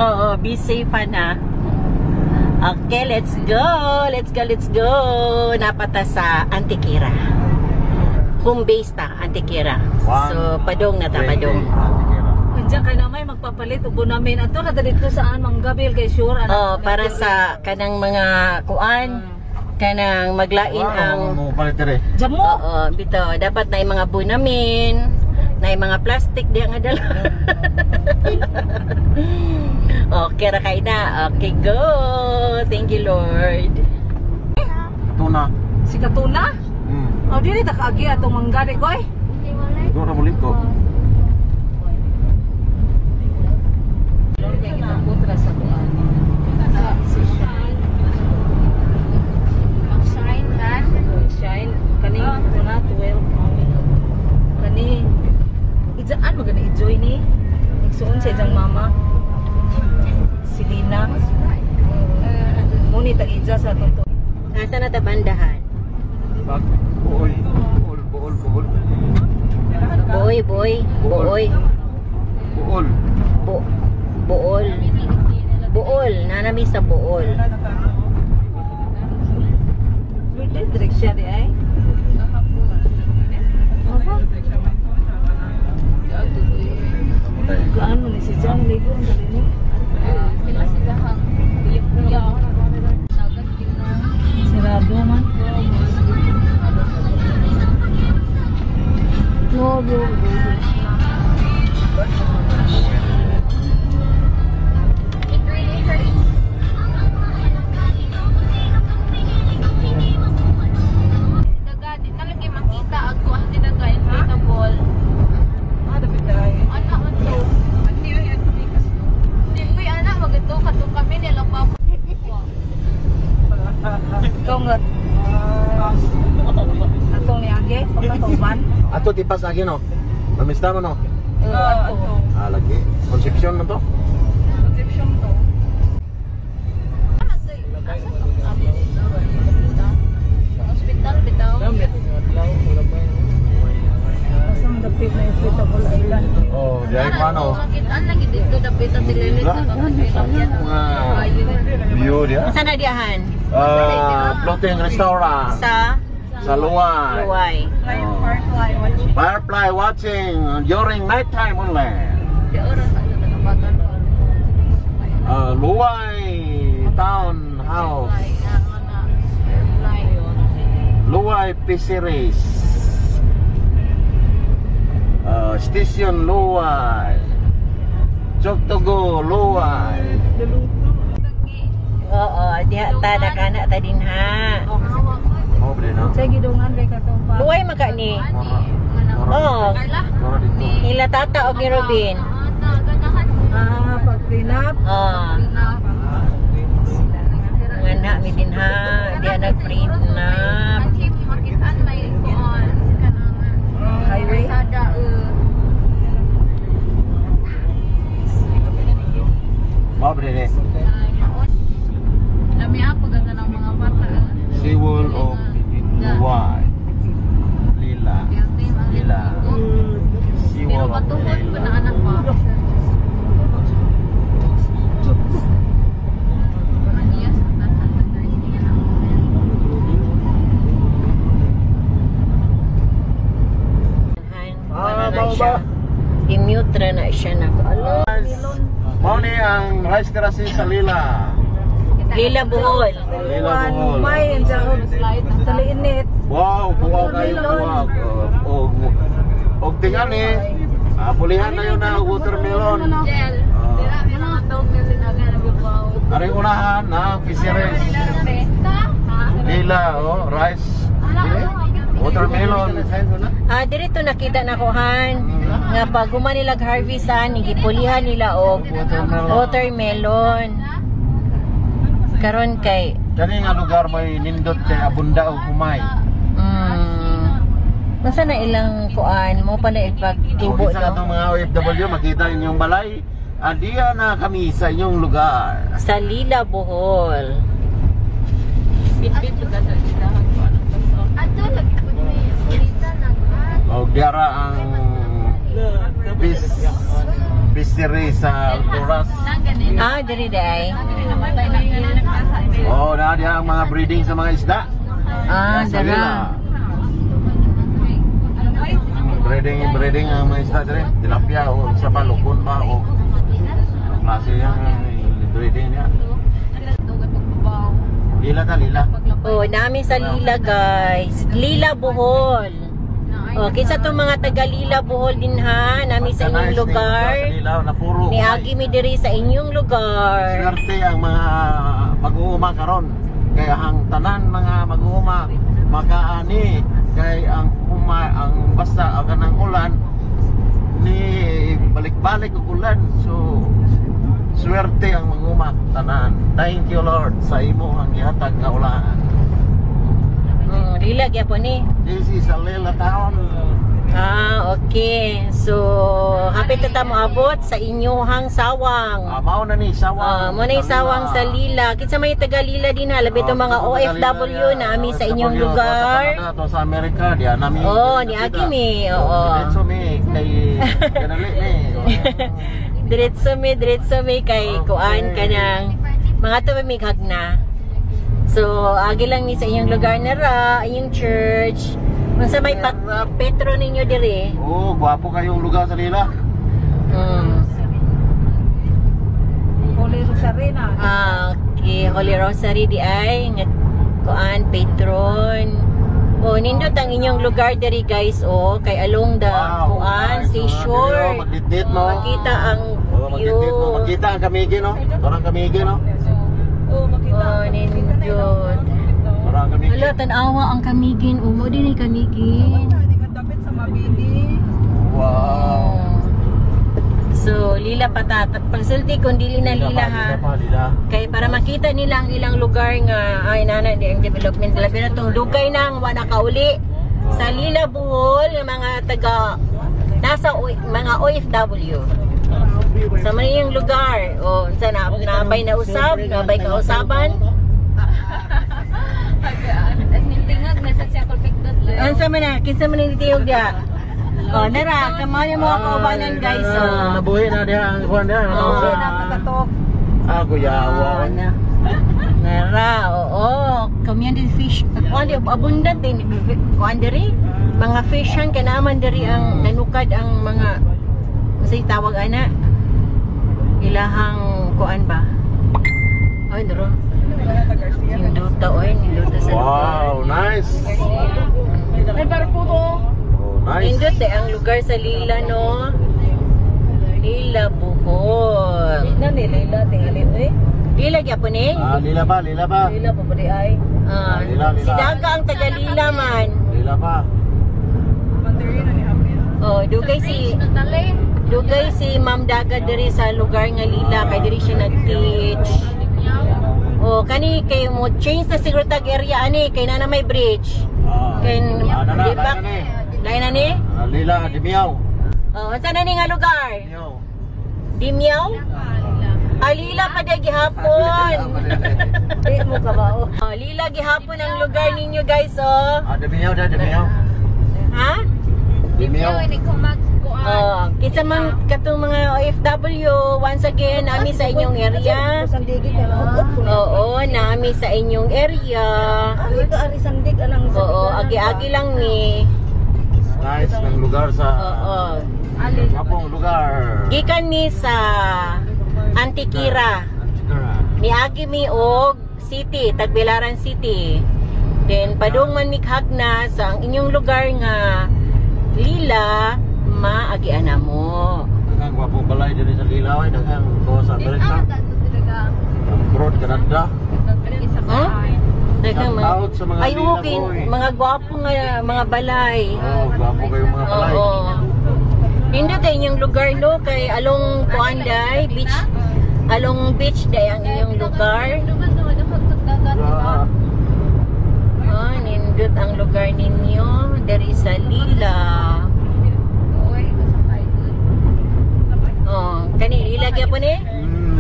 Oo, be safe na. Okay, let's go. Let's go, let's go. Napata sa Antiquera. Home base ta, Antiquera. So, padong na ta, padong. Diyan kay namay magpapalit ubo namin ato kada dito saan manggabil kay sure oh, para sa kanang mga kuan kanang maglain ang jamo. Oo, bito dapat na mga buo namin, na mga plastic di nga dala. Okay ra kay na. Okay, go. Thank you, Lord. Tuna. Si katuna? Oh, dili ta kaagi atong manggari ko eh. Go ra mulit ko. Kita putra sa kuan. Shine man. Shine. Kani na 12. Kani ijaan magana i-join ni. Igsuon sa ijang mama. Si Lina. Muni ta ija sa tonto. Nasa na ta bandahan? Buol. Boy. Buol. Nanami sa Buol. Wala direksya di ay. Kaano ni si Jang ligo ang dali ni? Sila sigahang buyak-buyak. Sagat kina. Sarado man. No. It really hurts. Dagadi nalagi makita ako hindi na ka inflatable. Dapat dai. Ana man to. Ani ay atlikas. Di anak magato kato kami nila pa. Kongot. Atong niage pagkatuban. Ato tipas lagi no. Mamista mo no. Ato. Lagi. Conception mo to. Conception to. Hospital bitaw. Pasang dapit na inflatable island. Oh, diay pa no. Makitaan lagi dito dapit ang dililit na View dia. Saan na diyahan? Floating restaurant. Sa Luwai. Luwai. Firefly watching. Firefly watching during night time only. Di oras ano nakabatan. Luwai Townhouse. Luwai Fisheries. Station Luwai. Choktogo Luwai. Oo, diha ta nakana ta din ha. Oh, beli no. Sa gidungan kay katong pa. Luway maka ni. Oh. Ila tata og ni Robin. Pag prenup. Oh. Ngana mi din ha, diha nag-print na. Makitaan may kuan kanang highway. Oh, beli ni. Lami ako ganda ng mga bata. Seawall of Luwai. Lila. Pero patuhod pa na anak mo. I-mute na siya na ko. Mau ni ang rice terasi sa Lila. Lila Bohol. Lila Bohol. May ang taliinit. Wow, kayo. Og tingan ni. Pulihan na yun na watermelon. Gel. Dira mga tawag na sinaga na bibaw. Aring unahan na fisheries. Lila, rice. Watermelon. Dirito nakita na kohan nga pag humanilag harvestan, gipulihan nila og watermelon. Karon kay Kani nga lugar may nindot kay abunda og humay. Nasa na ilang kuan mo pala ipagtubo Sa no? atong mga OFW makita inyong balay. Diya na kami sa inyong lugar. Sa Lila Bohol. Bit-bit ko ganda ilahan ko anong paso. Ato lagi ko ni Rita nang Og diara ang fishery sa Alturas. Diri day. Oh, na dia ang mga breeding sa mga isda. Sa Dara. Lila. Breeding ang mga isda diri. Tilapia o sa palukon ba o klase yang breeding niya. Lila ta lila. Oh, namin sa Lila guys. Lila Bohol. Oh, kinsa to mga taga Lila Bohol din ha, namin sa inyong lugar. Ni agi mi diri sa inyong lugar. Swerte ang mga mag-uuma karon. Kaya ang tanan mga mag-uuma makaani kay ang basta ang kanang ulan ni balik-balik ang ulan. So swerte ang mag-uuma tanan. Thank you Lord sa imo ang gihatag nga ulan. Lila gyapon ni. This is a Lila town. Okay. So, hapit ta mo abot sa inyohang sawang. Mao na ni sawang. Mo na sawang sa Lila. Kinsa may taga Lila din ha, labi to mga OFW na ami sa inyong lugar. Sa Canada, sa Amerika, diyan nami. Ni agi mi. Diretso mi kay kanali mi. Diretso mi kay kuan kanang mga to may hagna. So, agi lang ni sa inyong lugar na ra, inyong church. Kung sa may Petro ninyo dire. Oh, gwapo kayong lugar sa Lila. Holy Rosary na. Okay, Holy Rosary di ay nga kuan patron. Oh, nindot ang inyong lugar diri guys, oh, kay along the kuan seashore. Magdit mo. Makita ang view. Makita ang kamigi no. Parang kamigi no. Nindot. Parang kamigi. Wala, tanawa ang kamigin. Umo din ay kamigin. Wow. So, Lila patata. Pagsulti kung dili na Lila ha. Kay para makita nila ang ilang lugar nga ay nana di ang development labi na tong dugay nang wala kauli sa Lila Bohol ng mga taga nasa mga OFW. Sa man yung lugar o sa nabay na usab, nabay kausaban. Ansa man na, kinsa man ni tiyog dia. Oh, nara, kamo ni mga kaubanan guys. Nabuhi na diha ang kuan diha. Ako yawa. Nara, oo. Community fish. Kuan di abundant din. Kuan diri. Mga fishan kanaman diri ang nanukad ang mga say tawag ana. Ilahang kuan ba? Ay, daro. Hinduta sa Wow, nice. Ay, para po to. Nice. Hindut ang lugar sa Lila, no? Lila Bohol. Lila, Lila gyapon eh? Lila ba? Lila pa ba di ay? Lila. Si Daga ang taga Lila man. Lila ba? Oh, dugay si Ma'am Daga diri sa lugar nga Lila kay diri siya nag-teach. Oh, kani kay mo change na siguro tag area ani kay na may bridge. Kay di ba? Lain na ni? Lila, Dimiyaw. Oh, saan na ni nga lugar? Dimiyaw? Lila pa di gihapon. Di mo ka ba? Oh, Lila gihapon ang lugar ninyo guys, oh. Dimiyaw. Ha? Dimiyaw. Oh, kinsa man katong mga OFW, once again, nami sa inyong area. Oo, nami sa inyong area. Oo, agi-agi lang ni. Nice ng lugar sa Kapong lugar. Gikan mi sa Antikira. Ni agi mi og city, Tagbilaran City. Then padung man mikhagna sa ang inyong lugar nga Lila, maagian mo. Daghang gwapong balay diri sa Lila, daghang ko sa Amerika. Abroad, Canada. Daghang Out sa mga Lila okay, boy. mga gwapo nga mga balay. Oh, gwapo kayong mga balay. Oo. Hindi tayo inyong lugar no kay along Kuanday beach. Along beach day ang inyong lugar. Nindot ang lugar ninyo. Dari sa Lila. Oh, kani Lila gyapon eh?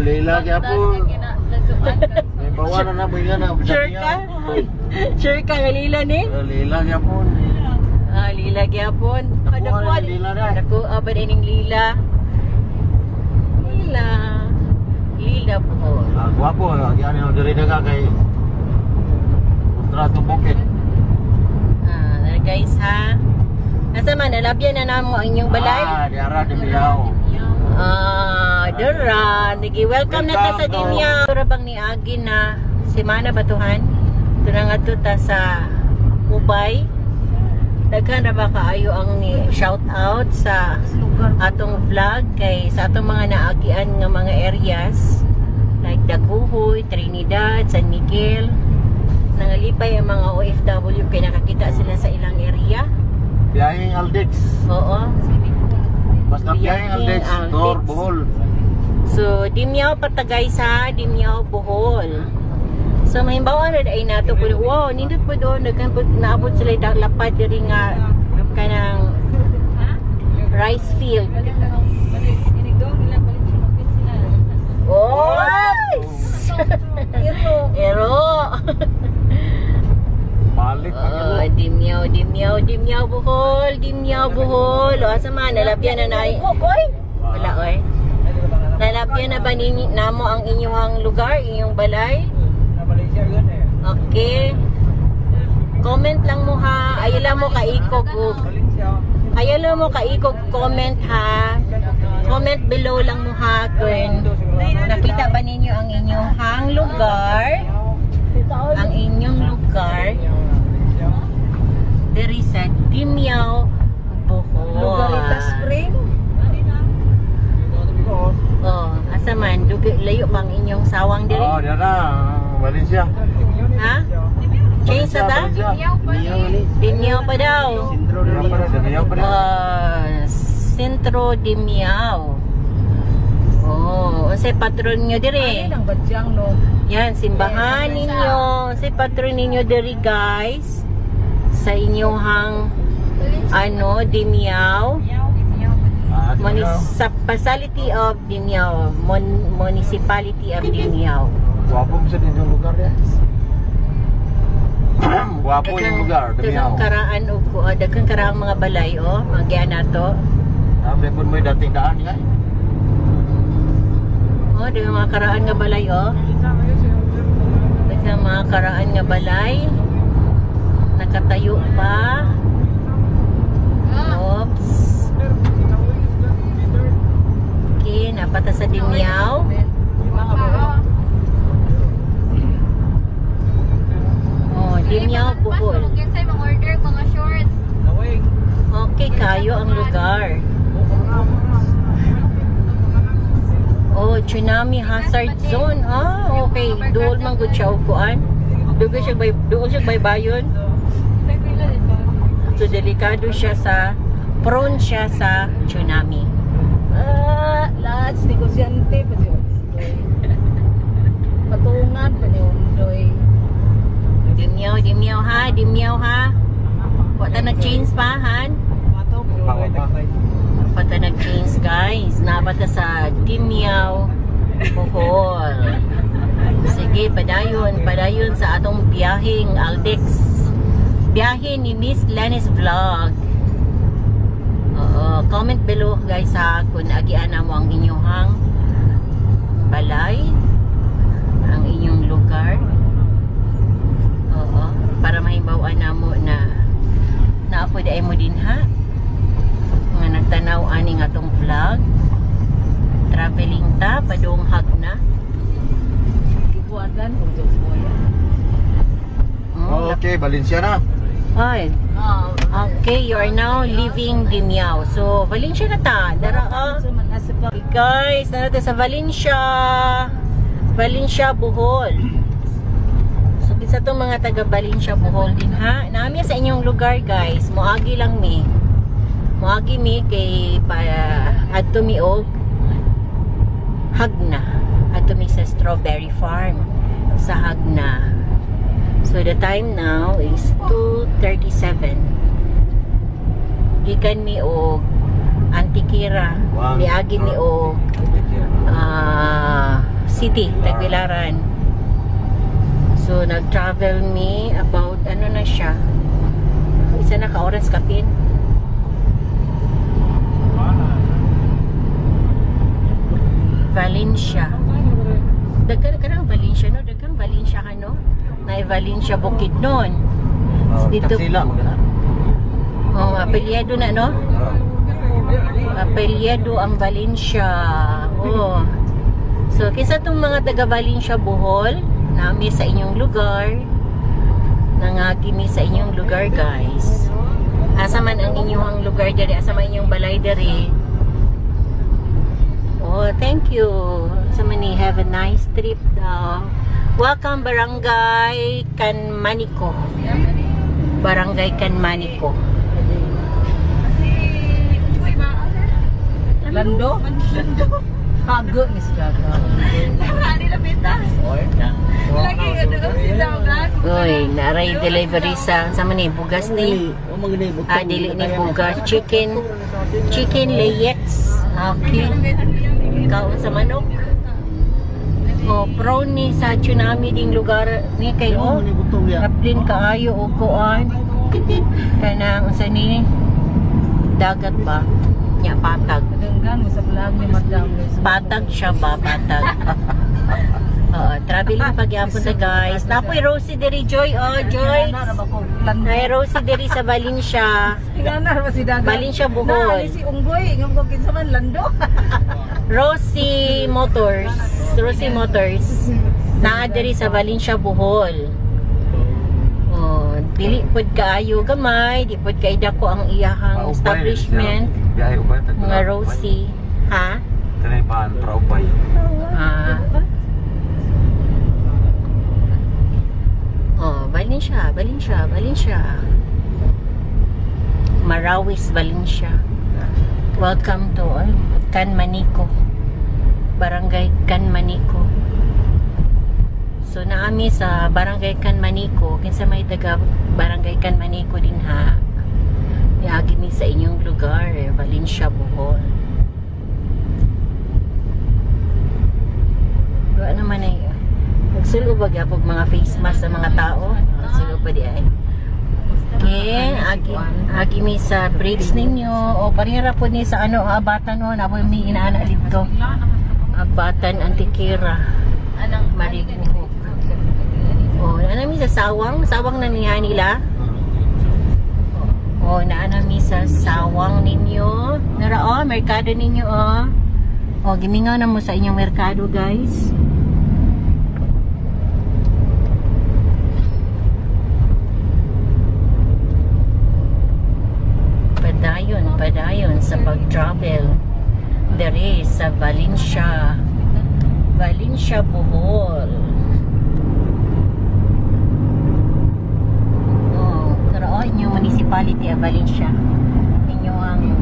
Lila gyapon. May bawanan na mo yan na. Sure ka? Sure ka nga Lila ni? Lila gyapon. Lila gyapon. Nakuha rin Lila na. Nakuha ba rin yung Lila? Lila Bohol. Guwapo, yan yung diri daga kay kontrato bukid. Guys ha. Asa man nalabyan na namo ang inyong balay? Diara di Miao. Dara, nagi-welcome na ta sa Dimyaw. Tura bang ni Agi na semana batuhan? Tura nga to ta sa Ubay. Daghan ra ba kaayo ang ni shout out sa atong vlog kay sa atong mga naagian nga mga areas like Daguhoy, Trinidad, San Miguel. Nangalipay ang mga OFW kay nakakita sila sa ilang area. Biyahing Aldex. Oo. Basta biyahing Aldex, Tor, Bohol. So, Dimyaw patagay sa Dimyaw, Bohol. So, mahimbawan na ay nato po. Wow, nindot po doon. Naabot sila lapad diri nga kanang rice field. Oh! Ero! Balik Dimyaw, Bohol. O, asa man, nalabyan na na. Wala, oy. Nalabyan na ba namo ang inyong lugar, inyong balay? Okay. Comment lang mo ha. Ayala mo kaikog comment ha. Comment below lang mo ha kung nakita ba ninyo ang inyong lugar. Ang inyong lugar. Diri sa Dimyaw, Bohol. Lugarita Spring. Oh, asa man layo bang inyong sawang diri? diara Valencia. Ha? Change sa ta? Dimyaw pa daw. Sentro Dimyaw. Oh, unsay patron nyo diri? Ang badyang no. Yan, simbahan ninyo. Unsay patron ninyo diri, guys? Sa inyong Dimyaw. Municipality of Dimyaw. Municipality of Dimyaw. Guwapo mo sa inyong lugar ya. Guwapo yung lugar, Dimyaw. Daghang karaang mga balay, oh. Mga nato. Sabi po mo yung dating daan nga. Oh, daghang mga karaan nga balay, oh. Daghang mga karaan nga balay. Nakatayo pa. Oops. Okay, napata sa Dimyaw. Oh, Dimyaw, Bohol. Kinsay mag-order mga shorts. Okay, kayo ang lugar. Oh, tsunami hazard zone. Okay. Dool man gud siya upuan. Dool siya baybayon. So, delikado siya prone siya sa tsunami. Lats, negosyante pa siya. Patungan pa niyo. Dimyaw ha. Wata nag-change pa, han? Wata nag-change, guys. Nabata sa Dimyaw, Bohol. Sige, padayon sa atong biyaheng Aldex. Biyahe ni Miss Lenny's Vlog. Comment below, guys, ha, kung agian na mo ang inyong balay, ang inyong lugar. Para mahimbawan na mo na naapoy daay mo din ha nga nagtanaw ani nga tong vlog. Traveling ta padung Hagna. Ibuadan Okay, Valencia na. Ay. Okay, you are now leaving Dimyaw. So, Valencia na ta. Dara Okay, guys, narito sa Valencia, Bohol. Sa itong mga taga Valencia, Bohol din ha. Nami sa inyong lugar, guys. Muagi lang mi. Muagi mi kay adto mi og Hagna. Adto mi sa strawberry farm sa Hagna. So the time now is 2:37. Gikan mi og Antikira. Miagi mi og City, Tagbilaran. So, nag-travel me about, na siya? Isa na ka-oras kapin. Valencia. Daghang Valencia no, daghang Valencia ano? Na Valencia Bukidnon. Dito Sila magana. oh, apelyido na no? Apelyido ang Valencia. Oh. So kisa tong mga taga Valencia Bohol, nami sa inyong lugar. Nangagimi sa inyong lugar, guys. Asa man ang inyong lugar diri, asa man inyong balay diri. Oh, thank you. Asa man ni, have a nice trip daw. Welcome Barangay Canmanico. Barangay Canmanico. Lando? Hago ni si Gaga. Lagi lapita. Lagi ano si Gaga. Oy, naray delivery sa man ni bugas ni. Dili ni bugas chicken layets. Okay. Kaon sa manok. Oh, prawn ni sa tsunami ding lugar ni kay oh. Raplin kaayo o kuan. Kanang sa ni dagat ba? Nya patag. Denggan mo sa vlog ni Madam. Patag siya ba? Patag. Traveling pagyapon ta guys. Napoy Rosie diri Joy. Oh, Joy. Ay Rosie diri sa Valencia. Iganar ba si Daga? Valencia Bohol. Si Unggoy, ngam ko kinsa man Lando. Rosie Motors. Rosie Motors. Naa diri sa Valencia Bohol. Oh, dili pod kaayo gamay, di pod kay dako ang iyahang establishment. Mga Rosie, ha? Tanaybaan Traubay. Oh, Valencia. Marawis, Valencia. Welcome to Canmanico. Barangay Canmanico. So naami sa Barangay Canmanico, kinsa may taga Barangay Canmanico din ha. Niagi mi sa inyong lugar, Valencia Bohol. Wa naman ay nagsulo ba gyapon mga face mask sa mga tao? Nagsulo pa di ay. Okay, agi mi sa bridge ninyo o parehara po ni sa ano abatan no napoy mi inaana dito. Abatan Antiquera. Mariguhok. Oh, naanami sa sawang na niya nila. Oh, naanami sa sawang ninyo. Nara oh, merkado ninyo oh. Oh, gimingaw na mo sa inyong merkado, guys. Padayon sa pag-travel. Dere sa Valencia Bohol. Oh, karoon inyong municipality of Valencia. Inyong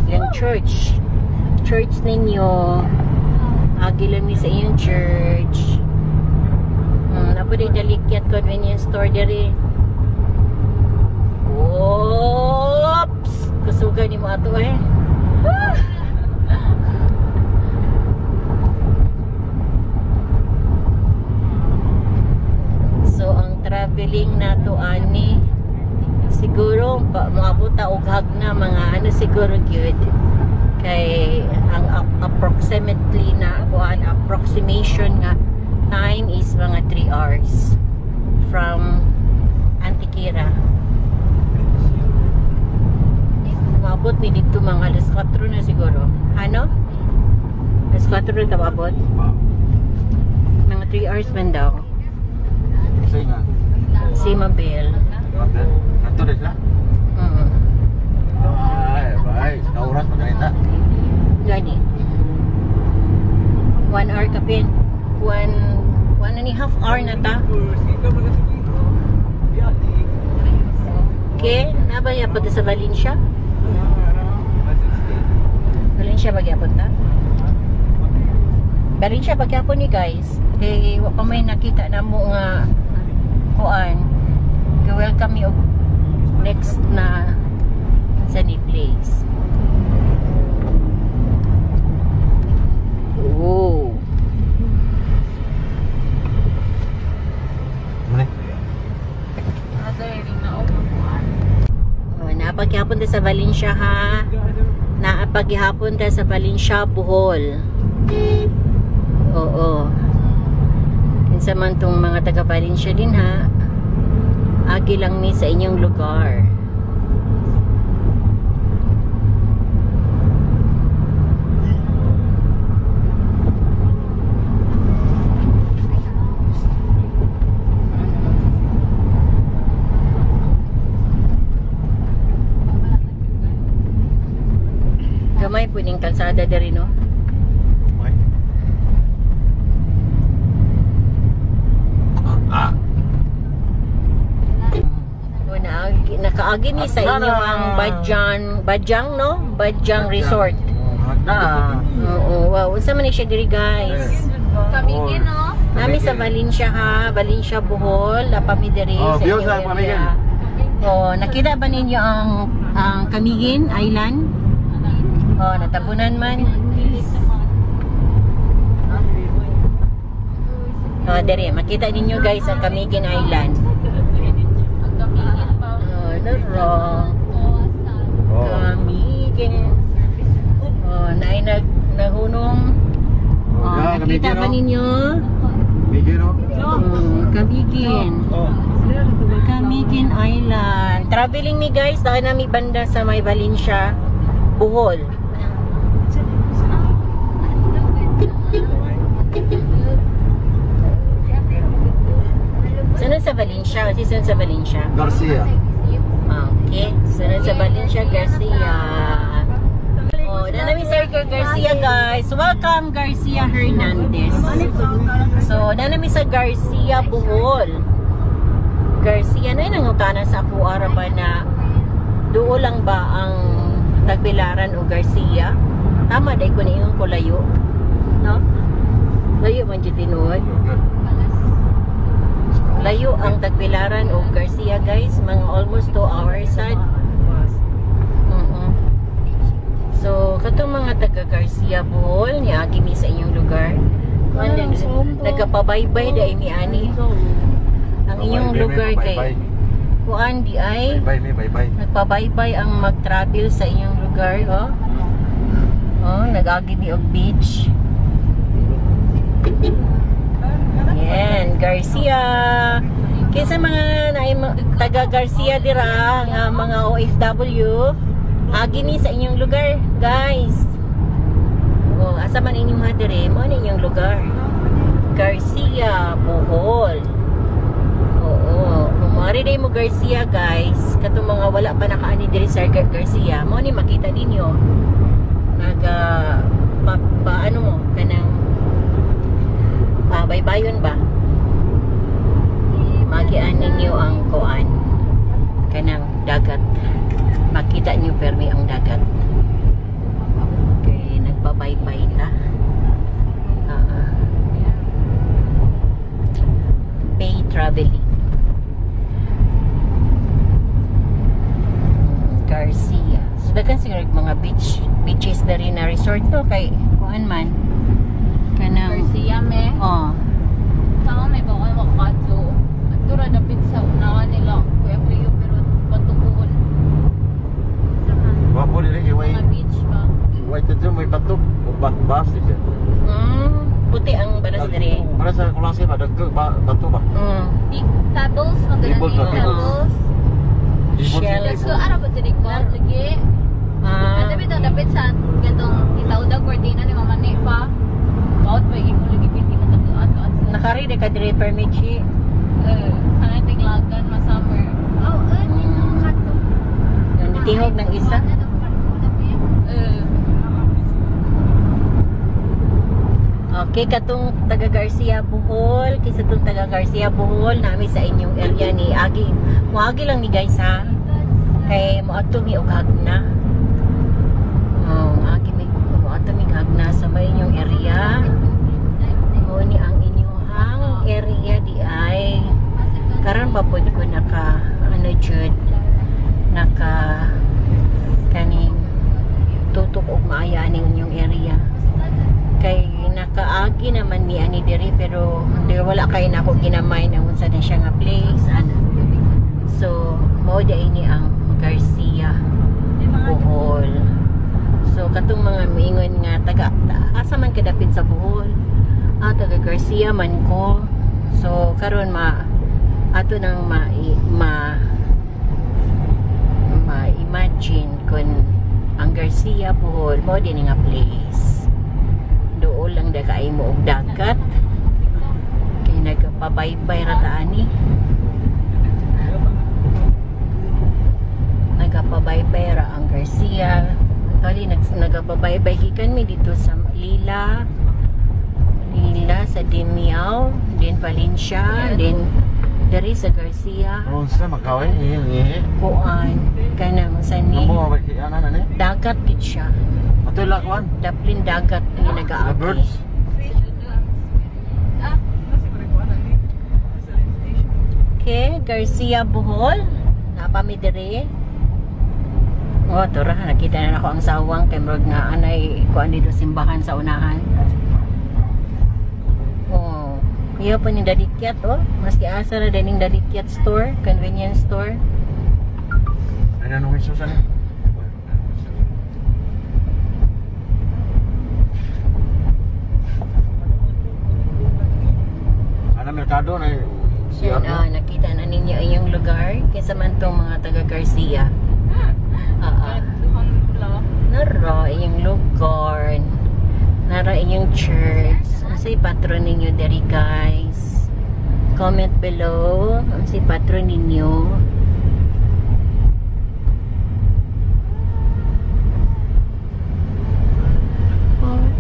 yung church ninyo. Agilami sa inyong church. Napod yung Dalikyat convenience store dere. Oops! Kusugan ni mo ato eh. So ang traveling nato ani siguro maabot ta og hagna mga ano siguro gyud kay ang approximately na kuan approximation nga time is mga 3 hours from Antiquera. Maabot ni dito mga alas 4 na siguro. Ano? Alas 4 na tababot? Mga 3 hours man daw. Kasi nga. Si Mabel. Ato rin sila? Bye. Sa oras pa ganita. Gani. 1 hour kapin. 1.5 hour na ta. Okay. Nabaya pa sa Valencia? Valencia bagyapon ta? Valencia bagyapon ni guys. Kay wa pa may nakita na mo nga kuan. Welcome me next na sa ni place. Oh. Napagyapon sa sa Valencia ha. Naapagihapon ta sa Valencia, Bohol. Oo. Kinsa man tong mga taga Valencia din ha. Agi lang ni sa inyong lugar. Gamay po ning kalsada diri no. Nakaagi ni sa inyo ang Badjang no? Badjang Resort. Oo, wow. Unsa man ni siya diri guys? Kamigin, no? Nami sa Valencia ha, Valencia Bohol, napami diri sa Dios inyo sa Kamigin. area. Oh, nakita ba ninyo ang Kamigin Island? Oh, natabunan man. Oh, dere, makita ninyo guys ang Kamigin Island. Ang kamigin pa. Oh, wrong. Kamigin. Oh, naay nahunong. Oh, nakita ba ninyo? Kamigin. Kamigin Island. Traveling ni guys, dahil nami banda sa may Valencia, Bohol. Sunod sa Valencia. Kasi sunod sa Valencia. Garcia. Okay. Sunod sa Valencia, Garcia. Oh, nanami Sir Garcia guys. Welcome Garcia Hernandez. So, nanami sa Garcia Bohol. Garcia na nangutana sa ako araba na duo lang ba ang Tagbilaran o Garcia? Tama dai ko niingon ko layo. No? Layo man jud tinuod. Layo ang Tagbilaran o Garcia guys, mga almost 2 hours sad. So, katong mga taga Garcia Bohol, niagi mi sa inyong lugar. Nagapabaybay dai mi ani. Ang inyong lugar kay kuan di ay Bye. nagpabaybay ang mag-travel sa inyong lugar, oh. Oh, nag-agi mi og beach. Yan, Garcia. Kaysa mga taga Garcia dira nga mga OFW, agi ni sa inyong lugar, guys. Oh, asa man inyong hadire mo ni inyong lugar. Garcia, Bohol. Oo, kung mari day mo Garcia, guys, katong mga wala pa nakaani diri sa Garcia, mo ni makita ninyo. Ano mo kanang baybayon ba? Magian ninyo ang kuan kanang dagat. Makita niyo permi ang dagat. Okay, nagbabaybay ta. Pay traveling. Garcia. So, dagan siguro mga beaches na rin na resort to kay kuan man. Kanang Garcia, me. oh. Saan may bawal wakatso. At tura dapit sa unahan nila. Kuya Cleo, pero patukuon. Wapo dili iway. Mga beach ba? Iway tadto may patok o bas di. Puti ang balas diri. Para sa kulang siya dagdag bato ba? Pebbles, Pebbles ba? pebbles. Shell. So, ano ba sa likod? Lagi. At dapit sa gantong itaudag cortina ni Mama Nepa. Baot pa yung lagi pinti mo tatuan. Nakari de ka diri permit si. Ang tinglagan ma-summer. Oh, yung kato. Yung tingog ng isa. Okay, katong taga Garcia Bohol, kisa tong taga Garcia Bohol, nami sa inyong area ni Agi. Muagi lang ni guys ha. Kay moadto mi og hagna. Agi mi moadto mi hagna sa may inyong area. O ni ang inyong area di ay karon pa pud ko naka jud naka kaning tutok og maaya ning inyong area. Kay nakaagi naman mi ani diri pero wala kay nako ginamay na unsa na siya nga place ana. So mao di ini ang Garcia. Bohol. So katong mga miingon nga taga asa man kadapit sa Bohol. Taga Garcia man ko. So karon ato nang ma-imagine kung ang Garcia Bohol mo din nga place. Doon lang kay mo og dagat. Kay nagpabaybay ra ta ani. Nagapabaybay ra ang Garcia. Kali nagapabaybay gikan mi dito sa Lila sa Dimiao, din Valencia, din dari sa Garcia. Sa Macau Kuan kanang sani. Amo ba ki ana na ni? Dagat gid siya. Atoy lakwan. Daplin dagat ni The nagaagi. birds. Okay, Garcia Bohol. Napami diri. Tora, nakita na ako ang sawang kay murag nga anay kuan dito simbahan sa unahan. Kaya pa ni Dadikyat maski asa na dining Dadikyat store, convenience store. Ano nung isusan? Ana merkado na Yan, nakita na ninyo yung lugar kaysa man tong mga taga Garcia. Nara yung lugar. Nara yung church. Say patron ninyo diri guys. Comment below ang si patron ninyo.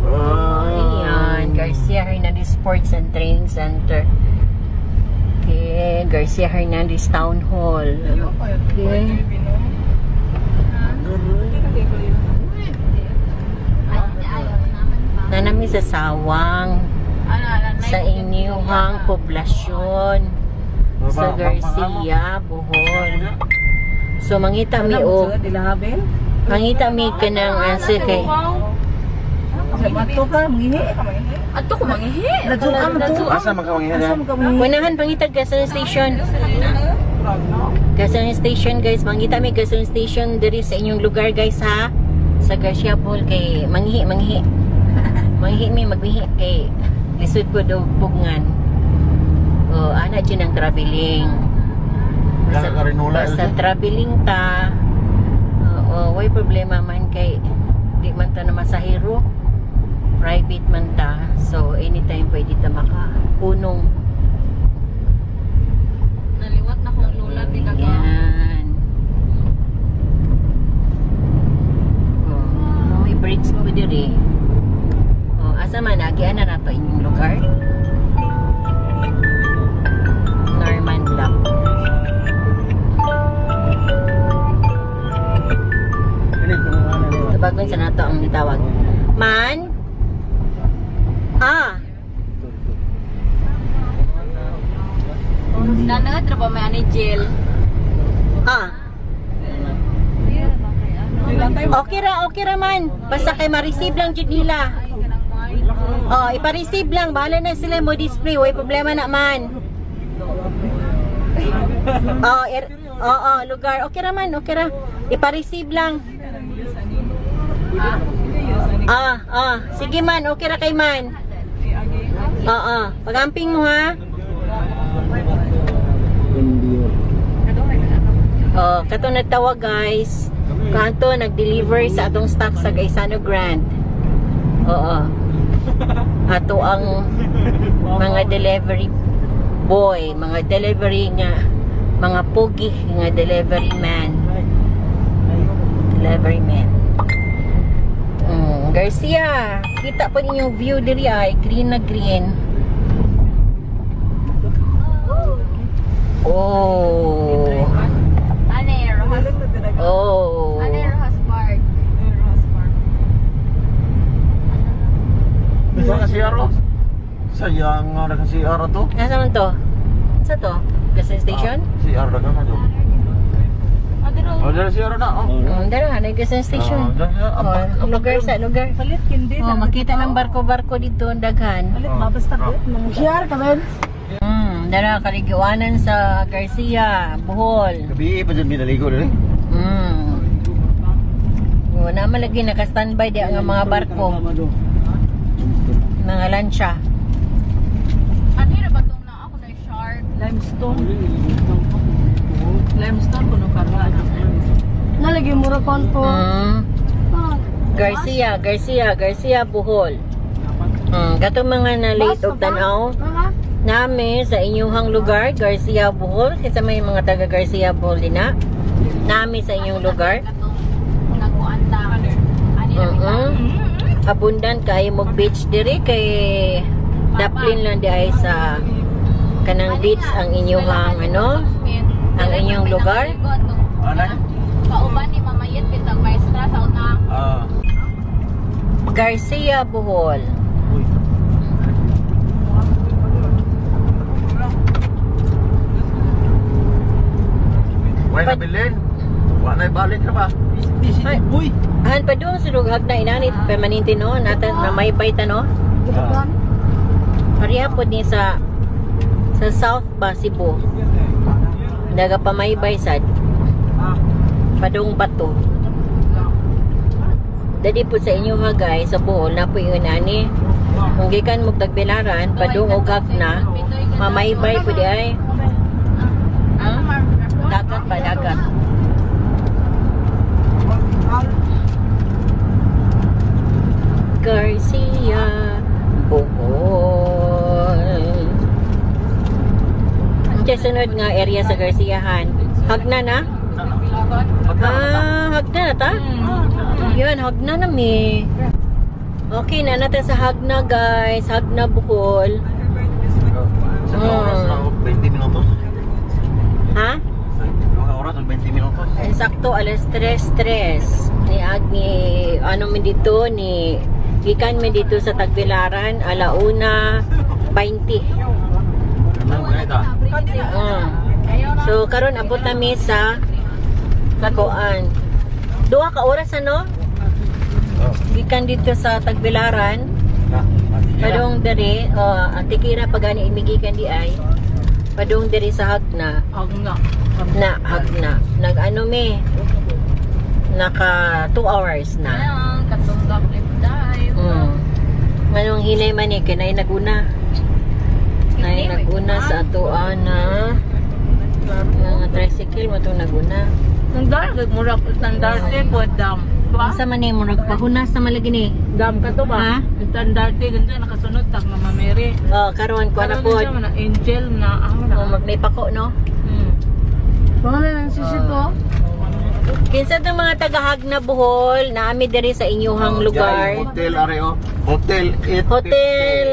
Ayan, Garcia Hernandez Sports and Training Center. Okay, Garcia Hernandez Town Hall. Okay. Nanami sa sawang sa inyuhang poblasyon sa Garcia, Bohol. So mangita mi kanang answer kay Ato ko mangihi. asa magkawangihan? Unahan pangitag gasoline station. Gasoline station guys, mangita mi gasoline station diri sa inyong lugar guys ha. Sa Garcia Bohol kay manghi. Manghi mi magbihi kay lisod ko daw pugngan. Ana dyan ang traveling. Sa traveling ta. Way problema man kay di man ta na masahero. Private man ta. So anytime pwede ta makapunong. Naliwat na kong lula di ka. Yan. May bridge po diri. Asa man agian na nato inyong lugar? Norman Block. Tabagon sa nato ang nitawag. Man? Nanangat na ba may ani jail? Okay ra man. Basta kay ma-receive lang jud nila. Ipa-receive lang. Bahala na sila mo display. Way problema na man. Lugar. Okay ra man. Okay ra. Ipa-receive lang. Sige man. Okay ra kay man. Pagamping mo ha. Kato nagtawag guys. Kanto nag-deliver sa atong stock sa Gaisano Grand. Ato ang mga delivery boy, mga delivery nga, mga pogi nga delivery man. Garcia, kita po ninyong view diri ay green na green. Ito kasi aro. Sayang nga na kasi aro to. Nasa man to? Sa to? Gasoline station? Si aro na ka to. Dala si aro na. Dala, gasoline station. Lugar sa lugar. Makita ng barko-barko dito ang daghan. Dala, kaligiwanan sa Garcia, Bohol. Gabi pa dyan minaligo rin. So, naman lagi naka-standby di ang mga barko. Mga lansya. Ano na ba itong na ako na shark? Limestone. Limestone kuno karga. Nalagay mo ra kon po. Garcia Bohol. Gato mga na late og tanaw. Nami sa inyong lugar, Garcia Bohol. Kasi may mga taga Garcia Bohol din na. Nami sa inyong lugar. Abundant kay mog beach diri kay Daplin lang di ay sa kanang beach ang inyong ang inyong lugar. Kauban ni Mamayet bitang maestra sa unang. Garcia Bohol. Why na bilin? Wala na balik na ba? Ay, Uy. han pa doon sulugag na inanit permanente no natin na may baita no. Ariya po ni sa South ba Cebu. Daga pa may baysad. Padong bato. Dadi po sa inyo ha guys sa Bohol na po yun ani. Kung gikan mo tagbilaran padung ugag na mamaybay po di ay. Dagat pa dagat. Garcia Bohol. Ang sunod nga area sa Garciahan. Hagna na? Hagna na ta? Yun, Hagna na mi. Okay na natin sa Hagna guys. Hagna Bohol. Sa oras na 20 minutos. Ha? Mga oras 20 minutos. Sakto alas 3:03 ni Agni ano mi dito ni gikan mi dito sa Tagbilaran alauna 20. So karon abot na mi sa Kakuan. 2 ka oras ano? Gikan dito sa Tagbilaran. Padong diri Antikira pagani imigikan di ay. Padong diri sa Hagna. Hagna. Nag-ano mi? Naka 2 hours na. Katunggap dive. Anong hinay man ni kinay naguna. Nay naguna sa atuan na mga tricycle mo itong naguna. Standard murag standarte po dam. Asa man ni murag pahunas sa malagi ni. Dam ka to ba? Standarte ganito nakasunod tak na mamere. Karon ko na po. Angel na May pako no. Wala nang sisi ko. Kinsa tong mga taga-Hagna Bohol naami diri sa inyong lugar. Hotel Areo. Hotel 850. Hotel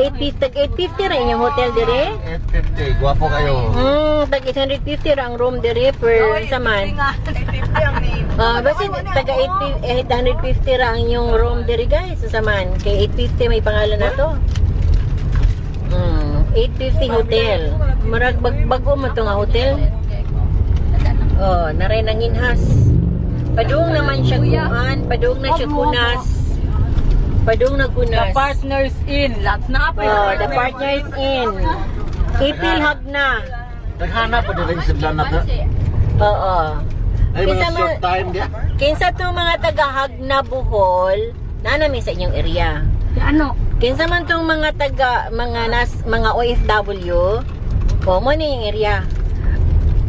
850 ra inyong hotel diri. 850. Guwapo kayo. Tag 850 ra ang room diri per saman. Basin taga 850 ra ang inyong room diri guys sa saman. Kay 850 may pangalan na to. 850 hotel. Marag bago mo to nga hotel. Naray nanginhas. Padung naman siya kuan, padung na siya kunas. Padung na kunas. The Partners Inn. Lots na pa. The Partners Inn. Ipil Hagna. Naghanap pa din sa na to. Oo. Ay mga short time dia. Kinsa tong mga taga Hagna Bohol, nanami sa inyong area. Ano? Kinsa man tong mga taga mga OFW, mo ni yung area.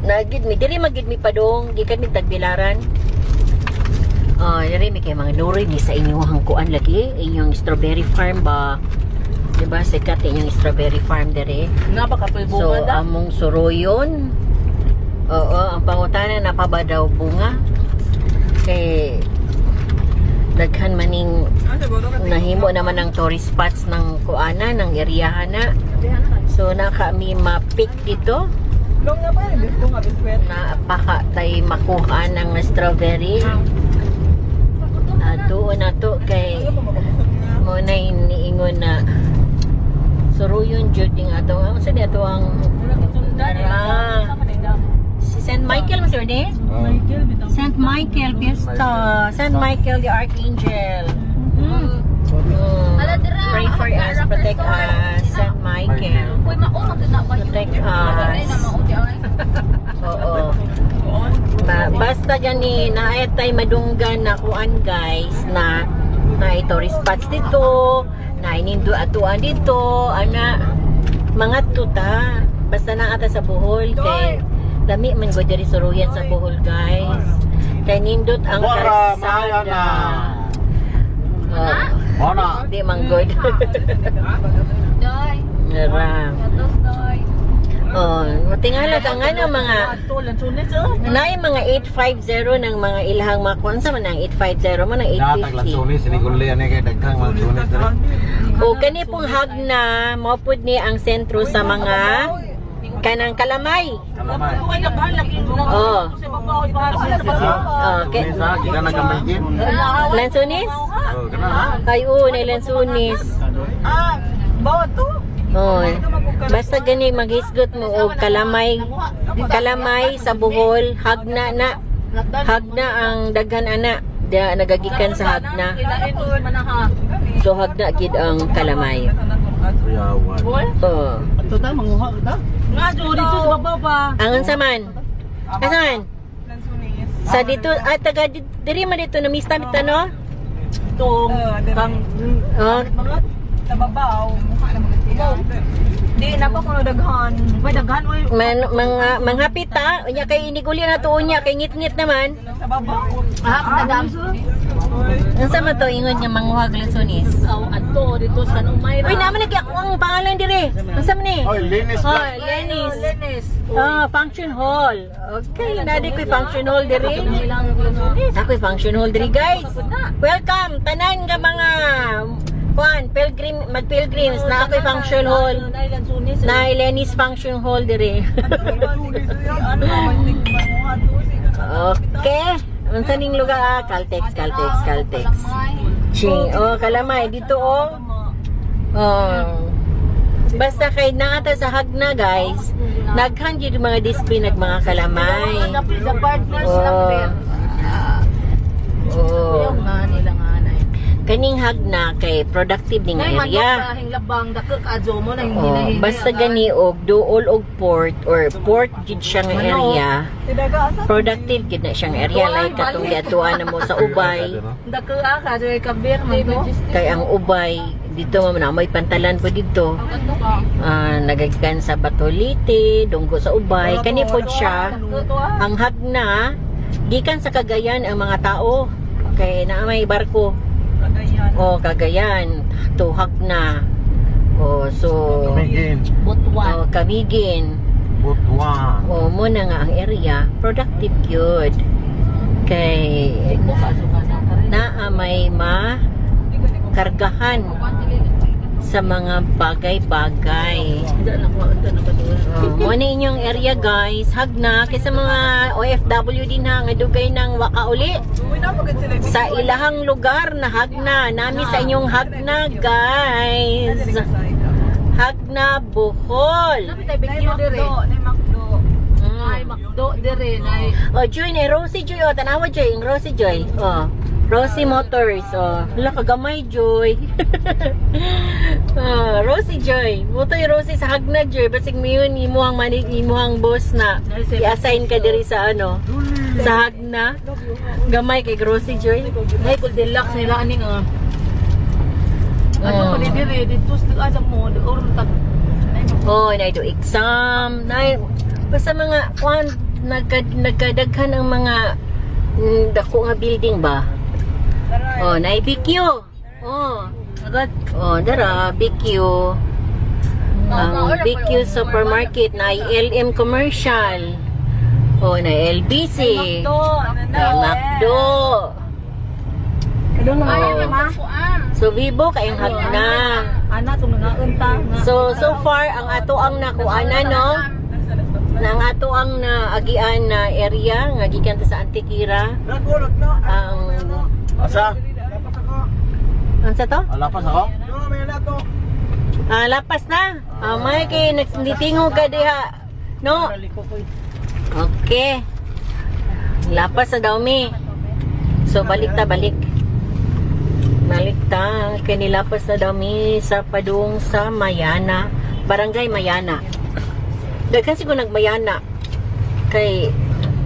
Nagid mi diri magid mi padong gikan mi Tagbilaran. Diri mi kay mga nuri ni sa inyong kuan lagi, inyong strawberry farm ba. Diba sikat inyong strawberry farm diri. Napakapay bunga So among suroyon. Ang pangutana na pa ba daw bunga? Kay daghan maning nahimo naman ang tourist spots ng kuana ng area na. So naka mi ma-pick dito. Na paka tay makuha ng strawberry. Doon na to kay mo na iniingon na suruyon jud ding atong sa ato ang si St. Michael Mr. De? St. Michael Fiesta. St. Michael the Archangel. Pray for us, protect us, St. Michael. Protect us. Oo. Basta gani na ay tay madunggan na kuan guys na tourist spots dito, na inindo atuan dito, ana mga tuta. Basta na ata sa Bohol kay dami man go diri suruyan sa Bohol guys. Kay nindot ang kalsada. Mana? Di man good. Doy. Nara. Atos doy. Tingala ka nga ng mga nay mga 850 ng mga ilhang makuan sa man ang 850 man ang Datag lang 850. sunis, sinigulian kay daghang mga sunis. O kani pong Hagna mao pud ni ang sentro sa mga kanang Kalamay. Kalamay. Oh. Okay. Sa kita nagamaykin. Lansunis? Oh, kana ha? Ay na Lansunis. Oh. Basta gani maghisgot mo og Kalamay sa Bohol, Hagna na. Hagna ang daghan ana. Da nagagikan sa Hagna. So Hagna gid ang Kalamay. Kuyawan. Oh. Total manguha ka. Nga dito sa baba pa. Ang unsa man? Asan? Sa dito taga diri man dito na mista no? Tong kang Oh. sa babaw. Di na pa kuno daghan. May daghan oy. Mga pita, unya kay iniguli na to unya kay ngit-ngit naman. Sa babaw. Kadam. Unsa man to ingon nga manguhag Lansunis? Adto dito sa Umayra. Uy, naman lagi ako ang pangalan dire. Unsa man ni? Oy, linis Oh, ba? Lenis. Function hall. Okay, nadi ko'y function hall dire. Ako'y function hall dire, guys. Welcome tanan nga mga mag-pilgrims na ako'y function hall. Na Lenis function hall dire. Okay. Unsa ning lugar? Caltex. Ching. Oh, Kalamay dito oh. Basta kay naata sa Hagna guys, naghan gyud mga display nag mga Kalamay. The partners number. Oh. Nila nga na. Kaning Hagna kay productive ning area. Hinglabang dako kadyo mo na Oh, basta gani og duol og port or port gid siya nga area. Productive gid na siyang area like katong giatuan na mo sa Ubay. Dako ka joy kabir mo. Kay ang Ubay dito man na may pantalan po dito. Nagagikan sa Batolite, dunggo sa Ubay. Kani pod siya ang Hagna gikan sa Cagayan ang mga tao kay naa may barko. Cagayan to Hagna. So Kamigin. Kamigin. Butuan. Mo na nga ang area productive gyud. Kay naa may kargahan sa mga bagay-bagay. Mo na inyong area guys, Hagna kay sa mga OFW din ha nga dugay nang waka uli. Sa ilahang lugar na Hagna, nami sa inyong Hagna guys. Hagna Bohol. Makdo dire nay. Joy ni Rosie Joy. Tanawa Joy, ang Rosie Joy. Rosie Motors. Wala kagamay Joy. Rosie Joy. Mutoy Rosie sa Hagna Joy. Basig mo yun, imuhang boss na i-assign ka diri sa sa Hagna. Gamay kay Rosie Joy. Nay kul deluxe nila aning ano pa dire dito sa mo or tag. Na ito exam. Basta mga nagkadaghan ang mga dako nga building ba. Na BQ. Agad. Dara BQ. Ang BQ supermarket na LM commercial. Na LBC. Na McDo. So Vivo kayong Hagna. So far ang ato ang nakuana no. Nang ato ang naagian na area nga gikan sa Antikira. Ang Asa? Ansa to? Alapas ako? Lapas na. May kay nagsinditingo ka diha. No. Okay. Lapas na daw mi. So balik ta. Kay nilapas na daw mi sa padung sa Mayana. Barangay Mayana. Daghan siguro nagmayana. Kay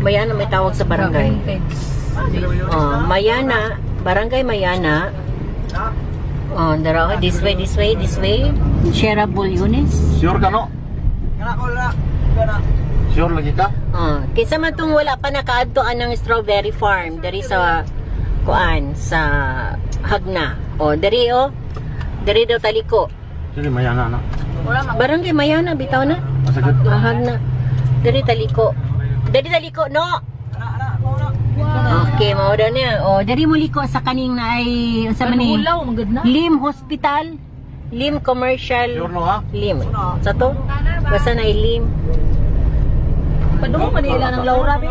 Mayana may tawag sa barangay. Oh, Mayana, Barangay Mayana. Oh, dara this way. Sierra Bulyones. Sure ka no? Sure lagi ka? Oh, kaysa man tong wala pa nakaadtoan ng strawberry farm dari sa kuan sa Hagna. Oh, dari daw taliko. Sige, mayana na. Barangay Mayana bitaw na. Masagad. Hagna. Dari taliko. No. Okay, mao daw niya. Oh, dari mo liko sa kaning na ay unsa man ni? Ulaw, magad na. Lim Hospital, Lim Commercial, Sure no ha? Lim. Sa to? Basta na Lim. Padung man nila ng Laura bi.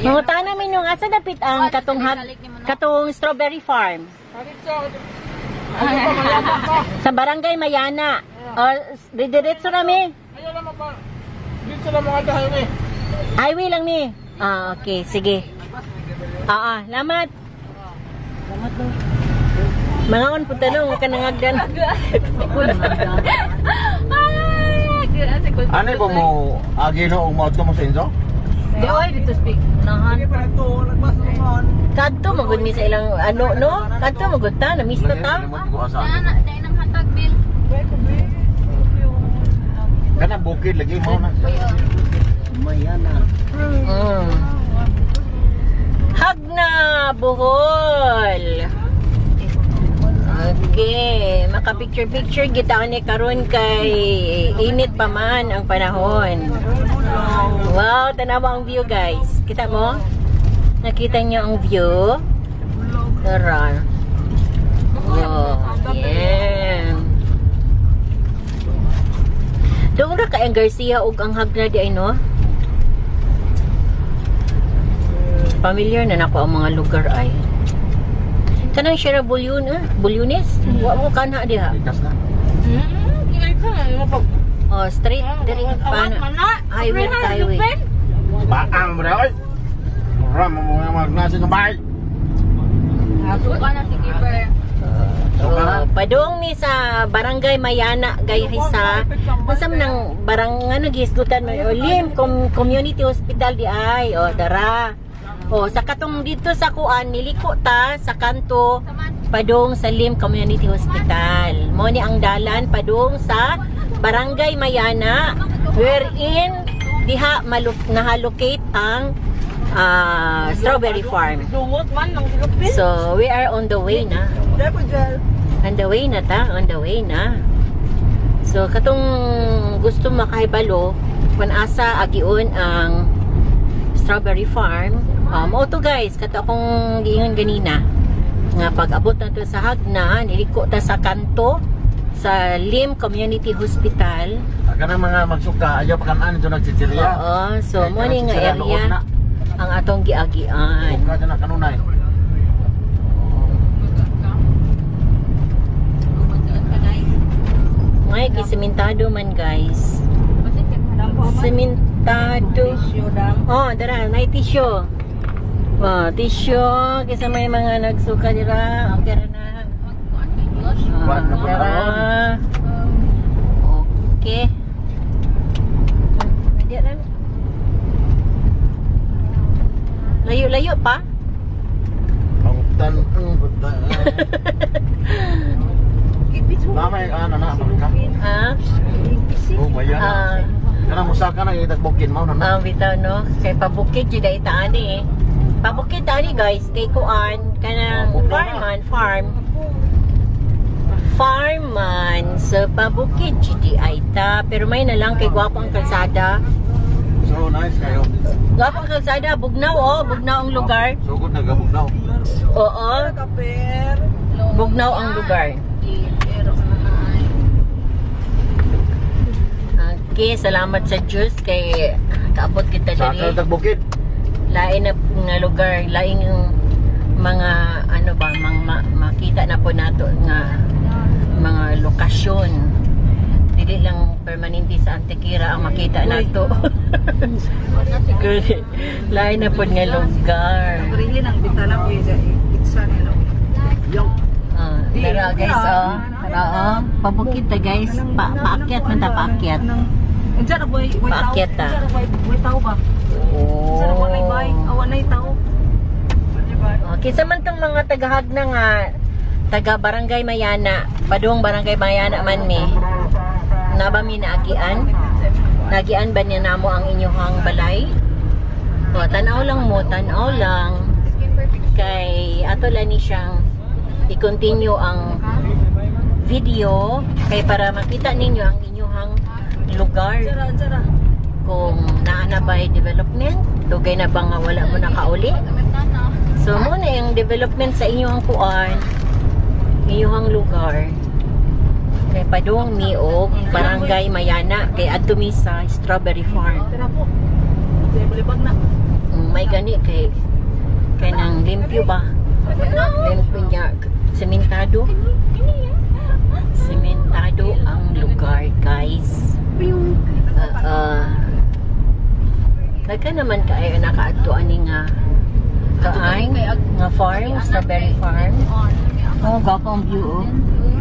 Mga tana minong asa dapit ang katong strawberry farm. Sa Barangay Mayana. Didiretso rami. Dito lang mga highway. Highway lang ni. Ah, okay, sige. Lamat. Lamat daw. Mga on punta nung ka nangagdan. Ano po mo agi no umot ko mo sa inyo? Di oy dito speak. Nahan. Kadto magud mi sa ilang ano no? Kadto magud ta na miss na ta. Dahil nang hatag bill. Kana bukid lagi mo na. Mayana. Hagna Bohol. Okay, maka-picture kita ni karon kay init pa man ang panahon. Wow, tanawa ang view guys. Kita mo? Nakita niyo ang view? Tara. Wow, yeah. Doon ra kay ang Garcia ug ang Hagna di ay no? Familiar na nako ang mga lugar ay. Kanang Sierra Bulyones? Wa mo kana diha. Ikas na. Oh, straight diri pa na. Highway. Baang bro. Ram mo nga magnasi ng bahay. Suka na si Giver. Padung ni sa Barangay Mayana Gayrisa. Unsa man nang barang nagisgutan mo Lim Community Hospital di ay. O dara. O sa katong dito sa kuan niliko ta sa kanto padung sa Lim Community Hospital. Mo ni ang dalan padung sa Barangay Mayana wherein diha nahalocate ang strawberry farm. So we are on the way na. On the way na. So katong gusto makahibalo kung asa agion ang strawberry farm. Mao to guys, kato akong giingon ganina nga pag-abot na to sa Hagna, niliko ta sa kanto sa Lim Community Hospital. Kanang mga magsuka ayaw pa kanan dito nagchichirya. Oo, so mo ni nga area ang atong giagian. Kada na kanunay. May gisementado man guys. Sementado. Oh, dara, may tissue. Oh, tissue kasi may mga nagsuka dira. Okay na. Dara. Okay. Layo-layo pa. Pangtan ang bata. Mama yung ano na ka? Ha? Oh, mayana. Kanang musaka na itagbukin mo na. Bitaw no. Kay pabukid jud ay taani eh. Pabukid taani guys kay kuan kanang farman so pabukid jud ay ta pero may na lang kay gwapo ang kalsada. So nice kayo. Gwapo ang kalsada, bugnaw bugnaw ang lugar. Sugod na gabugnaw. Oo. Bugnaw ang lugar. Okay, salamat sa Diyos kay kaabot kita Sa diri. tagbukid. Lain na nga lugar, lain yung mga ano ba, makita na po nato nga mga lokasyon. Dili lang permanente sa Antequera ang makita nato. Lain na po nga lugar. Tara guys, tara pabukid ta guys, paakyat man ta paakyat. Diyan na boy tao. Paakyat ta. Diyan na boy tao ba? Oh. Diyan na walay bay. Awan na tao. Okay, sa man tong mga tagahag na nga taga Barangay Mayana, padung Barangay Mayana man mi. Na ba mi naagian? Nagian ba niya namo ang inyong balay? O, tanaw lang mo, tanaw lang. Kay ato lang ni siyang i-continue ang video kay para makita ninyo ang inyong lugar Diyan. kung naana ba yung development, dugay na ba nga wala mo nakauli. So muna yung development sa inyong kuan, inyong lugar. Kay padung mi og Barangay Mayana kay adto mi sa Strawberry Farm. Tara po. Boleh bag na. May gani kay nang limpyo ba? Limpyo niya. Sementado. Sementado ang lugar, guys. Nagka naman kaayo nakaadtuan ni nga kaay nga farm, Strawberry Farm. Oh, gapang view.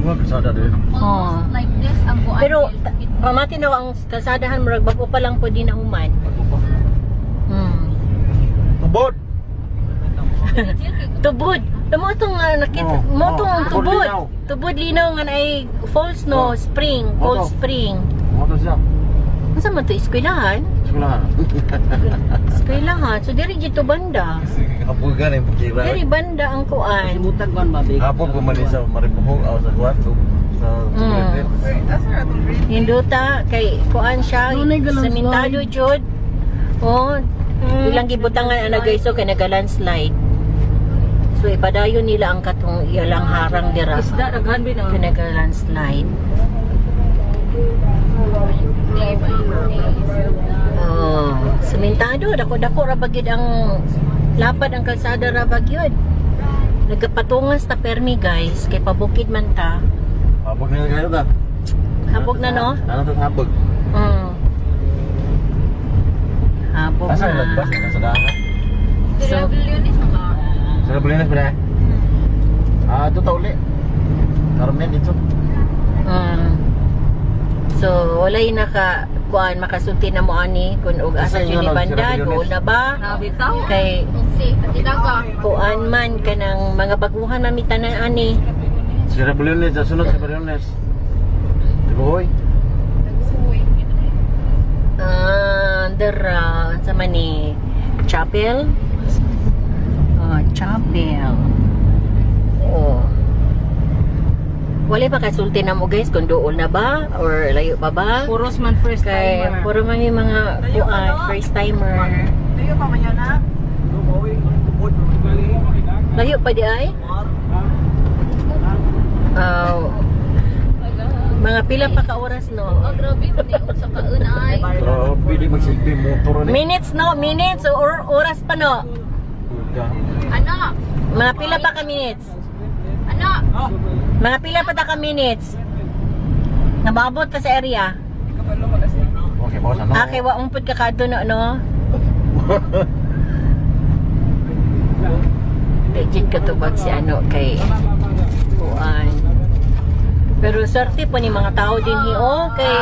Wag kasada din. Oh. Like this, ang buwan. Pero pamati na ang kalsadahan murag bago pa lang po din na human. Tubod. Tubod. Mo tong nakita, Oh, mo tong oh, tubod tubod. linaw. Tubod linaw nga ay falls no, Oh. spring, Oh, cold to. spring. Moto siya. Unsa man to eskwelahan? Sula. Eskwelahan. So diri dito banda. Kapugan yung pagkira. Diri banda ang kuan. Butag man mabig. Hapon pumali sa Maribuhog o sa Guato. Sa Secretary. Hinduta kay kuan siya. Sementado jud. Oh, ilang gibutangan ana guys so kay naga-landslide. So ipadayon nila ang katong ilang harang dira. Isda daghan bin Kay naga-landslide. Oh, sementado dako-dako ra bagid ang lapad ang kalsada ra bagyod. Nagapatungas ta permi guys kay pabukid man ta. Habog na kayo ta. Habog na no? Ano to habog? Habog Asa yung na. lagbas yung kasadahan? So, Sa Bulinas ba na? Ito tauli. Carmen dito. So, walay naka kuan makasulti na mo ani kun og asa Kasi jud ni yun, banda sila doon na ba? Nabitaw. Kay kuan man kanang mga baguhan mamitanan ani. Sa Bulinas, sa sunod sa Bulinas. Dibuhoy. Dera sa man ni chapel. Oh, chapel. Oh. Wala pa kasulti na mo guys kung doon na ba or layo pa ba? Puros man first Kay timer. puro man yung mga kuan first timer. Tayo pa man yan ha. Layo pa di ay? Mga pila pa ka oras no? Grabe, sa kaunay. Grabe, di magsilbi motor ni. Minutes no? Minutes or oras pa no? Anak! Mga pila pa ka minutes? Anak! Mga pila pa ta ka minutes? Nababot ka sa area? Okay, boss, ano? Kay wa umpod ka kadto no no? Legit katubag si ano kay kuan. Pero swerte po ni mga tao din hiyo kay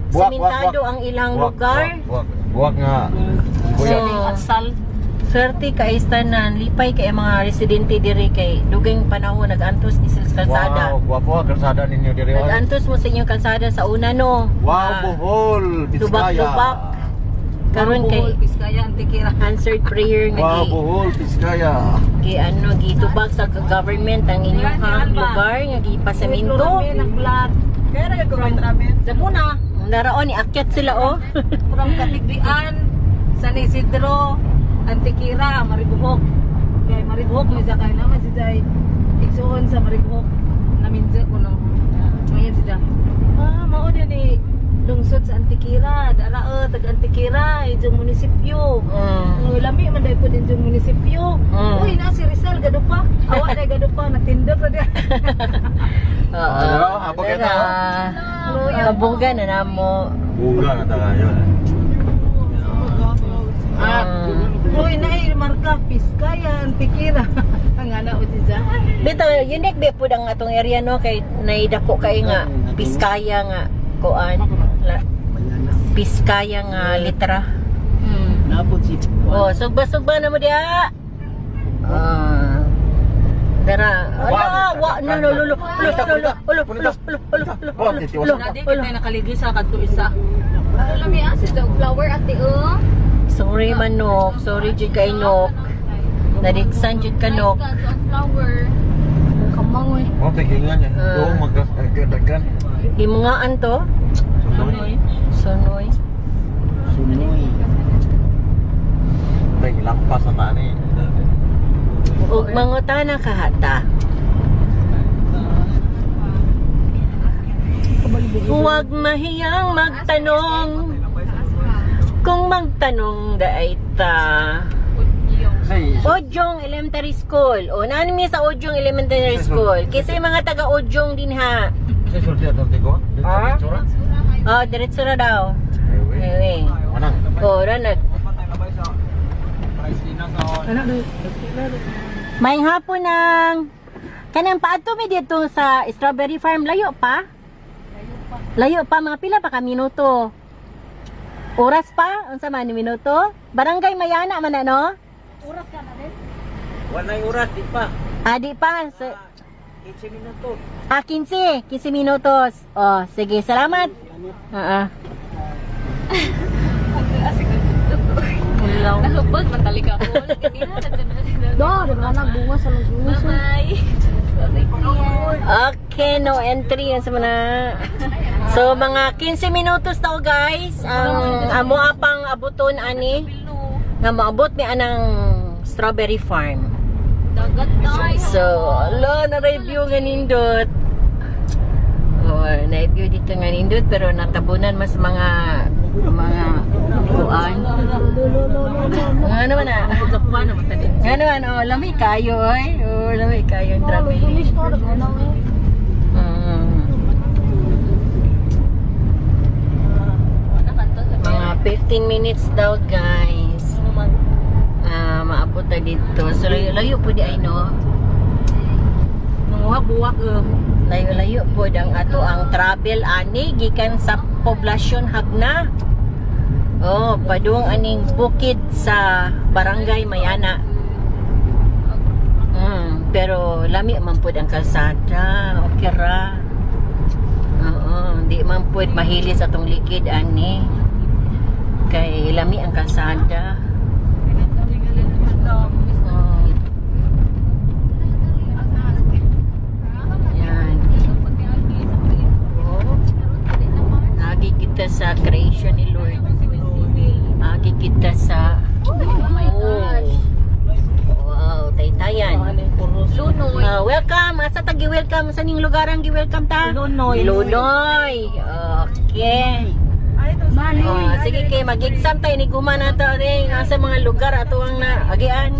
sementado ang ilang lugar. Buwak nga. Kuya. So, swerte kay tanan lipay kay mga residente diri kay dugay panahon nag-antos ni sa kalsada. Wow, guwapo ang kalsada ninyo diri. Nag-antos mo sa inyong kalsada sa una no. Wow, Bohol, Biskaya. Lubak-lubak. Karon kay Biskaya Antikira. answered prayer nga Wow, Bohol, Biskaya. gitubag sa government ang inyong lugar nga gipasemento. Kaya nag-comment namin. Sa muna, naraon ni akyat sila oh. From Katigdian, San Isidro, Antikira, Maribuhok. Kaya Maribuhok, may sakay naman si Zay. Iksuon sa Maribuhok. Naminsa ko no. Ngayon si Zay. Mao din ni lungsod sa Antikira. Dala tag-Antikira, yung munisipyo. Lami man dahil po din yung munisipyo. Uy, na si Rizal, gado pa. Awa na gado pa, natindot na din. Ano? Habog ka na, Kabuga na namo. Buga na tayo. Uy, na marka, Biskaya, Antikira. Ang ana o si Zay. Bito, unique be po ang atong area no kay naidako kay nga Biskaya nga kuan. Piskaya nga litra. Napod si Oh, sugba-sugba na mo diha. Dara. Ala, wa na lolo. Dati kita nakaligi sa kadto isa. Ano lang yan? Si dog flower ate Sorry manok, sorry jud kay nok. Nadigsan jud ka nok. Flower. Kamangoy. Oh, tigingan niya. Oo, magkadagan. Himungaan to. Sunoy. Sunoy. Sunoy. May lampas na tani. Ug mangutana ka hata. Huwag mahiyang magtanong. Kung magtanong daay ta. Ojong Elementary School. O naan mi sa Ojong Elementary School? Kasi mga taga Ojong din ha. Sa sulti atong tigo? Oh, diretso na daw. Highway. Manang. Oh, ranag. May hapon ng kanang paadto mi dito sa Strawberry Farm. Layo pa? Layo pa, mga pila pa ka minuto. Oras pa? Unsa man ni minuto? Barangay Mayana man no? Oras ka na din. Walay oras di pa. Di pa. 15 minuto. 15 minutos. Oh, sige, salamat. Nahubog, matalik ako. Nagbunga sa lususo. Bye-bye. Okay, no entry yan sa mga. So, mga 15 minutos daw guys. Ang amo apang abuton ani. Nga maabot mi anang Strawberry Farm. Dagat tayo. So, ala, na-review nga nindot. Oh, na-review dito nga nindot pero natabunan mas mga kuan. Nga naman na. Nga naman, oh, lami kayo oy. Oh, lami kayo ang traveling. Mga 15 minutes daw guys. Maabot na dito. So layo po di ay no. Buwak Layo po ang ato ang travel ani gikan sa poblasyon Hagna. Oh, padung aning bukid sa Barangay Mayana. Pero lami man pud ang kalsada. Okay ra. Oo, di man pud mahilis atong likid ani. Kay lami ang kalsada. Agi kita sa creation ni Lord. Agi kita sa wow, taytayan. Lunoy. Welcome. Asa ta gi-welcome sa ning lugar ang gi-welcome ta? Lunoy. Lunoy. Okay. Sige kay mag-exam tayo ni guma na to ring sa mga lugar ato ang naagian.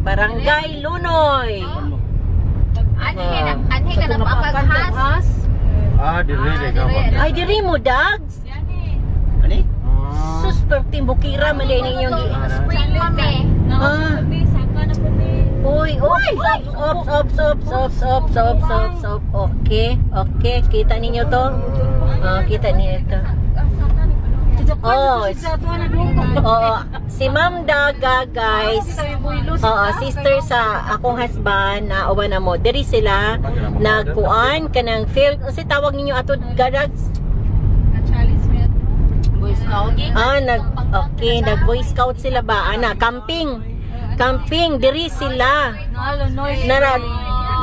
Barangay Lunoy. Anhi ka na papaghas. Dili ka ba? Ay diri mo dags. Ani? Sus perting bukira mali ninyong Spring mami. Uy, Stop. Okay, kita ninyo to? Kita ninyo to. Si Ma'am Daga, guys. Sister sa akong husband na uban na mo. Diri sila nagkuan kanang field. Kasi tawag ninyo ato gadags. Nag-Boy Scout sila ba? Camping, diri sila.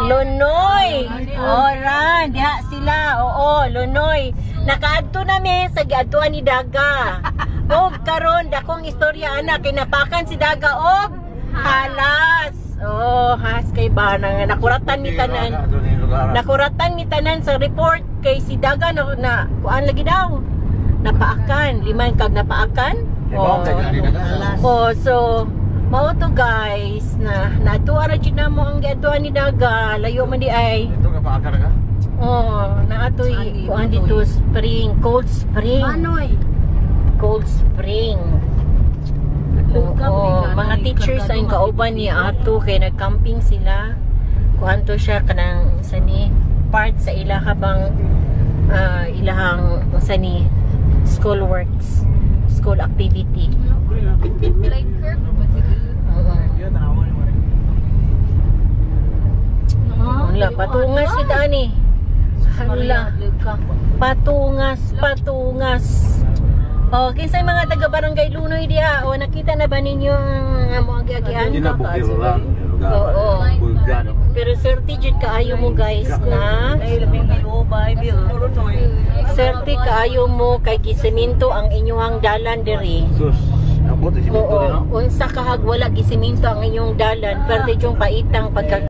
Lunoy. Oran, diha sila. Oo, Lunoy. Nakaadto nami sa giadtuan ni Daga. Og karon dakong istorya ana kinapakan si Daga og halas. Has kay bana nakuratan ni tanan. Nakuratan ni tanan sa report kay si Daga na kuan lagi daw. Napaakan, 5 kag napaakan. So mao to guys na natuwa ra jud namo ang giadtuan ni Daga, layo man di ay. Ito ka paakar ka? Naatoy kuan dito cold spring. Cold spring. Mga teachers ay kauban ni ato kay nagcamping sila. Kuan to siya kanang sani part sa ilaha bang ilahang sani School works. School activity. Like curve ba siguro? Wala, patungas si Dani. Hala. Patungas. Oh, kinsay mga taga Barangay Lunoy diha? O nakita na ba ninyo ang mga agi-agian? Hindi na bukiro lang. Oo. Bulgado. Pero swerte jud kaayo mo guys na swerte kaayo mo kay gisiminto ang inyong dalan diri. Sus, abot si Mito Oo, no? unsa kahag wala gisiminto ang inyong dalan, pero yung paitang pagka